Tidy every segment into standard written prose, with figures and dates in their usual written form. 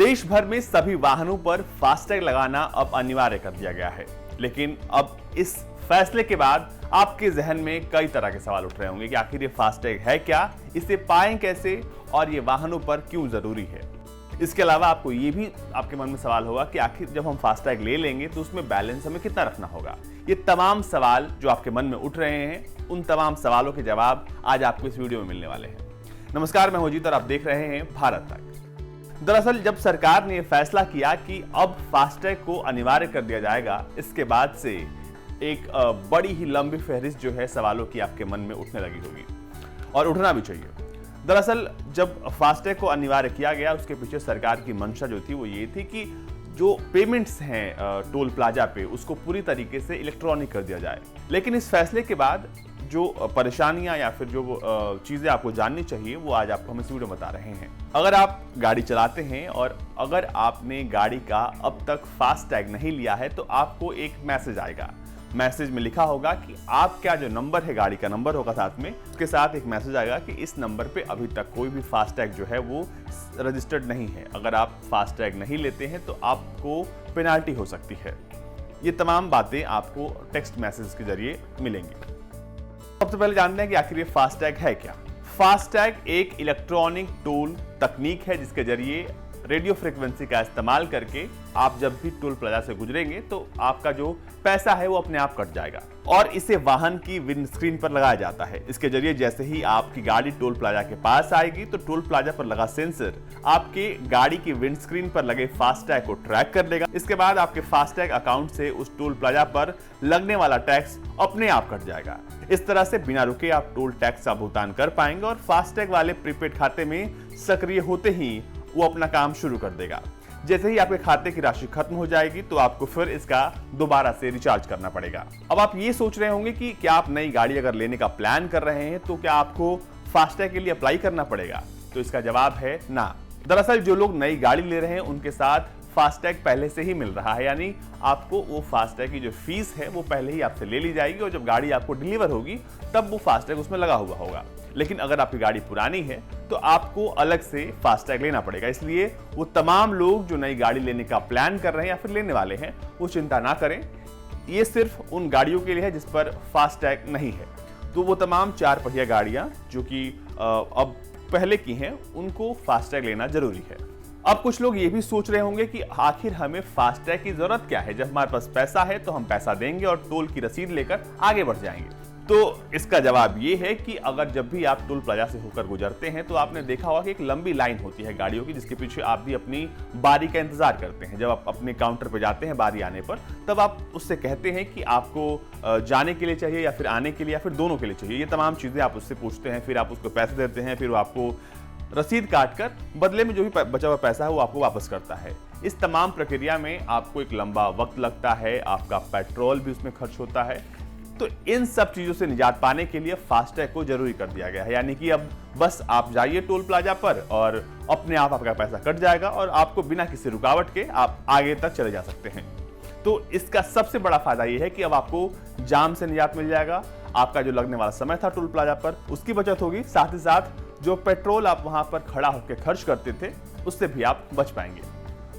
देश भर में सभी वाहनों पर फास्टैग लगाना अब अनिवार्य कर दिया गया है। लेकिन अब इस फैसले के बाद आपके जहन में कई तरह के सवाल उठ रहे होंगे कि आखिर ये फास्टैग है क्या, इसे पाएं कैसे और ये वाहनों पर क्यों जरूरी है। इसके अलावा आपको ये भी आपके मन में सवाल होगा कि आखिर जब हम फास्टैग ले लेंगे तो उसमें बैलेंस हमें कितना रखना होगा। ये तमाम सवाल जो आपके मन में उठ रहे हैं, उन तमाम सवालों के जवाब आज आपको इस वीडियो में मिलने वाले हैं। नमस्कार, मैं अजीत और आप देख रहे हैं भारत तक। दरअसल जब सरकार ने फैसला किया कि अब फास्टैग को अनिवार्य कर दिया जाएगा, इसके बाद से एक बड़ी ही लंबी फहरिस्त जो है सवालों की आपके मन में उठने लगी होगी और उठना भी चाहिए। दरअसल जब फास्टैग को अनिवार्य किया गया, उसके पीछे सरकार की मंशा जो थी वो ये थी कि जो पेमेंट्स हैं टोल प्लाजा पे, उसको पूरी तरीके से इलेक्ट्रॉनिक कर दिया जाए। लेकिन इस फैसले के बाद जो परेशानियां या फिर जो चीजें आपको जाननी चाहिए वो आज आपको हम इस वीडियो में बता रहे हैं। अगर आप गाड़ी चलाते हैं और अगर आपने गाड़ी का अब तक फास्टैग नहीं लिया है तो आपको एक मैसेज आएगा। मैसेज में लिखा होगा कि आपका जो नंबर है, गाड़ी का नंबर होगा साथ में, उसके साथ एक मैसेज आएगा कि इस नंबर पे अभी तक कोई भी फास्टैग जो है वो रजिस्टर्ड नहीं है। अगर आप फास्टैग नहीं लेते हैं तो आपको पेनाल्टी हो सकती है। ये तमाम बातें आपको टेक्स्ट मैसेज के जरिए मिलेंगी। सबसे पहले जानते हैं कि आखिर ये फास्टैग है क्या। फास्टैग एक इलेक्ट्रॉनिक टोल तकनीक है जिसके जरिए रेडियो फ्रीक्वेंसी का इस्तेमाल करके आप जब भी टोल प्लाजा से गुजरेंगे तो आपका जो पैसा है वो अपने आप कट जाएगा और इसे वाहन की विंडस्क्रीन पर लगाया जाता है। इसके जरिए जैसे ही आपकी गाड़ी टोल प्लाजा के पास आएगी तो टोल प्लाजा पर लगा सेंसर आपके गाड़ी की विंडस्क्रीन पर लगे फास्टैग को ट्रैक कर लेगा। इसके बाद आपके फास्टैग अकाउंट से उस टोल प्लाजा पर लगने वाला टैक्स अपने आप कट जाएगा। इस तरह से बिना रुके आप टोल टैक्स का भुगतान कर पाएंगे और फास्टैग वाले प्रीपेड खाते में सक्रिय होते ही वो अपना काम शुरू कर देगा। जैसे ही आपके खाते की राशि खत्म हो जाएगी तो आपको फिर इसका दोबारा से रिचार्ज करना पड़ेगा। अब आप ये सोच रहे होंगे कि क्या आप नई गाड़ी अगर लेने का प्लान कर रहे हैं तो क्या आपको फास्टैग के लिए अप्लाई करना पड़ेगा? तो इसका जवाब है ना। दरअसल जो लोग नई गाड़ी ले रहे हैं उनके साथ फास्टैग पहले से ही मिल रहा है, यानी आपको वो फास्टैग की जो फीस है वो पहले ही आपसे ले ली जाएगी और जब गाड़ी आपको डिलीवर होगी तब वो फास्टैग उसमें लगा हुआ होगा। लेकिन अगर आपकी गाड़ी पुरानी है तो आपको अलग से फास्टैग लेना पड़ेगा। इसलिए वो तमाम लोग जो नई गाड़ी लेने का प्लान कर रहे हैं या फिर लेने वाले हैं वो चिंता ना करें। ये सिर्फ उन गाड़ियों के लिए है जिस पर फास्टैग नहीं है। तो वो तमाम 4 पहिया गाड़ियां जो कि अब पहले की हैं उनको फास्टैग लेना जरूरी है। अब कुछ लोग ये भी सोच रहे होंगे कि आखिर हमें फास्टैग की जरूरत क्या है, जब हमारे पास पैसा है तो हम पैसा देंगे और टोल की रसीद लेकर आगे बढ़ जाएंगे। तो इसका जवाब ये है कि अगर जब भी आप टोल प्लाजा से होकर गुजरते हैं तो आपने देखा होगा कि एक लंबी लाइन होती है गाड़ियों की, जिसके पीछे आप भी अपनी बारी का इंतजार करते हैं। जब आप अपने काउंटर पर जाते हैं बारी आने पर, तब आप उससे कहते हैं कि आपको जाने के लिए चाहिए या फिर आने के लिए या फिर दोनों के लिए चाहिए। ये तमाम चीजें आप उससे पूछते हैं, फिर आप उसको पैसे देते हैं, फिर वो आपको रसीद काटकर बदले में जो भी बचा हुआ पैसा है वो आपको वापस करता है। इस तमाम प्रक्रिया में आपको एक लंबा वक्त लगता है, आपका पेट्रोल भी उसमें खर्च होता है। तो इन सब चीजों से निजात पाने के लिए फास्टैग को जरूरी कर दिया गया है, यानी कि अब बस आप जाइए टोल प्लाजा पर और अपने आप आपका पैसा कट जाएगा और आपको बिना किसी रुकावट के आप आगे तक चले जा सकते हैं। तो इसका सबसे बड़ा फायदा यह है कि अब आपको जाम से निजात मिल जाएगा, आपका जो लगने वाला समय था टोल प्लाजा पर उसकी बचत होगी, साथ ही साथ जो पेट्रोल आप वहां पर खड़ा होकर खर्च करते थे उससे भी आप बच पाएंगे।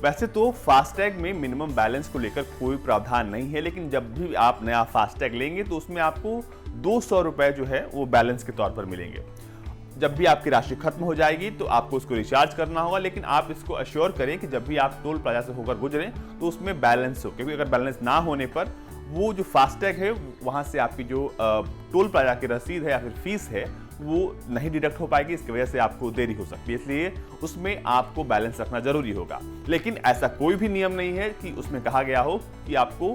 वैसे तो फास्टैग में मिनिमम बैलेंस को लेकर कोई प्रावधान नहीं है, लेकिन जब भी आप नया फास्टैग लेंगे तो उसमें आपको 200 रुपए जो है वो बैलेंस के तौर पर मिलेंगे। जब भी आपकी राशि खत्म हो जाएगी तो आपको उसको रिचार्ज करना होगा, लेकिन आप इसको अश्योर करें कि जब भी आप टोल प्लाजा से होकर गुजरें तो उसमें बैलेंस हो, क्योंकि अगर बैलेंस ना होने पर वो जो फास्टैग है वहां से आपकी जो टोल प्लाजा की रसीद है या फिर फीस है वो नहीं डिडक्ट हो पाएगी। इसकी वजह से आपको देरी हो सकती है, इसलिए उसमें आपको बैलेंस रखना जरूरी होगा। लेकिन ऐसा कोई भी नियम नहीं है कि उसमें कहा गया हो कि आपको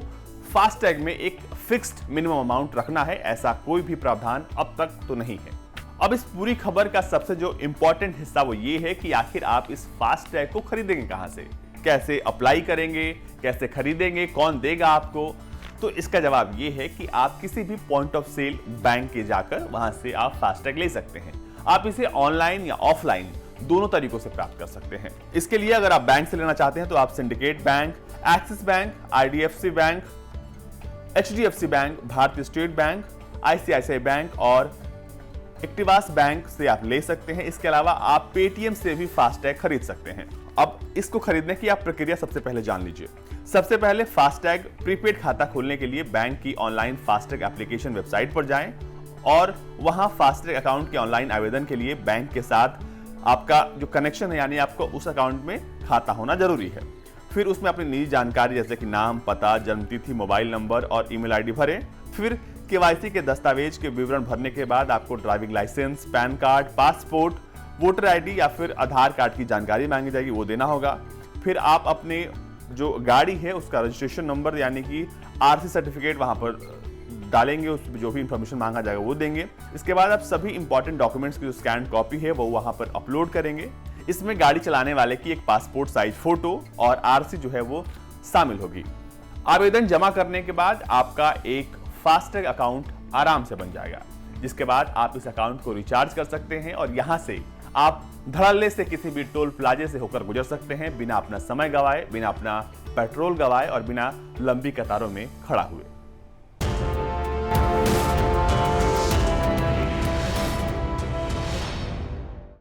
फास्टैग में एक फिक्स्ड मिनिमम अमाउंट रखना है, ऐसा कोई भी प्रावधान अब तक तो नहीं है। अब इस पूरी खबर का सबसे जो इंपॉर्टेंट हिस्सा वो ये है कि आखिर आप इस फास्टैग को खरीदेंगे कहां से, कैसे अप्लाई करेंगे, कैसे खरीदेंगे, कौन देगा आपको। तो इसका जवाब ये है कि आप किसी भी पॉइंट ऑफ सेल बैंक के जाकर वहां से आप फास्टैग ले सकते हैं। आप इसे ऑनलाइन या ऑफलाइन दोनों तरीकों से प्राप्त कर सकते हैं। इसके लिए अगर आप बैंक से लेना चाहते हैं तो आप syndicate bank, axis bank, IDFC bank, HDFC bank, भारतीय स्टेट बैंक, ICICI बैंक और एक्टिवास बैंक से आप ले सकते हैं। इसके अलावा आप पेटीएम से भी फास्टैग खरीद सकते हैं। अब इसको खरीदने की आप प्रक्रिया सबसे पहले जान लीजिए। सबसे पहले फास्टैग प्रीपेड खाता खोलने के लिए बैंक की ऑनलाइन फास्टैग एप्लीकेशन वेबसाइट पर जाएं और वहां फास्टैग अकाउंट के ऑनलाइन आवेदन के लिए बैंक के साथ आपका जो कनेक्शन है, यानी आपको उस अकाउंट में खाता होना जरूरी है। फिर उसमें अपनी निजी जानकारी जैसे कि नाम, पता, जन्मतिथि, मोबाइल नंबर और ईमेल आईडी भरें। फिर केवाईसी के दस्तावेज के विवरण भरने के बाद आपको driving licence, PAN card, passport, voter ID या फिर आधार कार्ड की जानकारी मांगी जाएगी, वो देना होगा। फिर आप अपने जो गाड़ी है उसका रजिस्ट्रेशन नंबर यानी कि आरसी सर्टिफिकेट वहां पर डालेंगे, उस जो भी इंफॉर्मेशन मांगा जाएगा वो देंगे। इसके बाद आप सभी इंपॉर्टेंट डॉक्यूमेंट्स की जो स्कैन कॉपी है वो वहां पर अपलोड करेंगे। इसमें गाड़ी चलाने वाले की एक पासपोर्ट साइज फोटो और आरसी जो है वो शामिल होगी। आवेदन जमा करने के बाद आपका एक फास्टैग अकाउंट आराम से बन जाएगा, जिसके बाद आप इस अकाउंट को रिचार्ज कर सकते हैं और यहां से आप धड़ल्ले से किसी भी टोल प्लाजे से होकर गुजर सकते हैं, बिना अपना समय गवाए, बिना अपना पेट्रोल गवाए और बिना लंबी कतारों में खड़ा हुए।